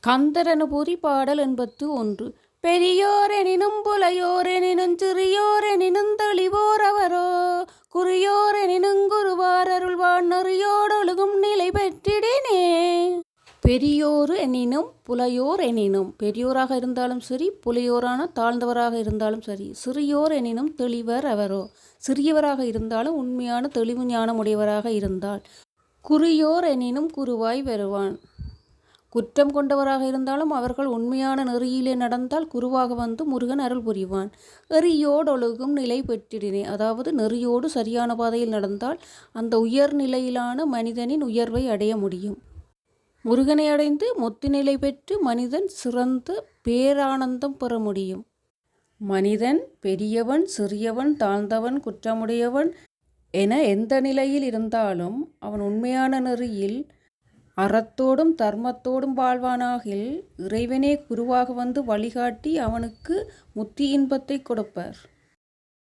கந்தரனுபூதி பாடல் 81. பெரியோரெனினும் புலையோரெனினும் சிறியோரெனினும் தெளிவோரவரோ குறியோரெனினும் குருவார் அருள்வான் நெறியோடொழுகும் நிலை பெற்றிடினே. பெரியோர் எனினும் புலையோர் எனினும், பெரியோராக இருந்தாலும் சரி, புலையோரான தாழ்ந்தவராக இருந்தாலும் சரி, சிறியோர் எனினும் தெளிவர் அவரோ, சிறியவராக இருந்தாலும் உண்மையான தெளிவு ஞானமுடையவராக இருந்தால், குறியோர் எனினும் குருவாய் வருவான். குற்றம் கொண்டவராக இருந்தாலும் அவர்கள் உண்மையான நெறியிலே நடந்தால் குருவாக வந்து முருகன் அருள் புரிவான். எறியோடொழுகும் நிலை பெற்றிடினே, அதாவது நெறியோடு சரியான பாதையில் நடந்தால் அந்த உயர்நிலையிலான மனிதனின் உயர்வை அடைய முடியும். முருகனை அடைந்து முத்து நிலை பெற்று மனிதன் சிறந்த பேரானந்தம் பெற முடியும். மனிதன் பெரியவன், சிறியவன், தாழ்ந்தவன், குற்றமுடையவன் என எந்த நிலையில் இருந்தாலும் அவன் உண்மையான நெறியில் அறத்தோடும் தர்மத்தோடும் வாழ்வானாகில் இறைவனே குருவாக வந்து வழிகாட்டி அவனுக்கு முத்தி இன்பத்தை கொடுப்பார்.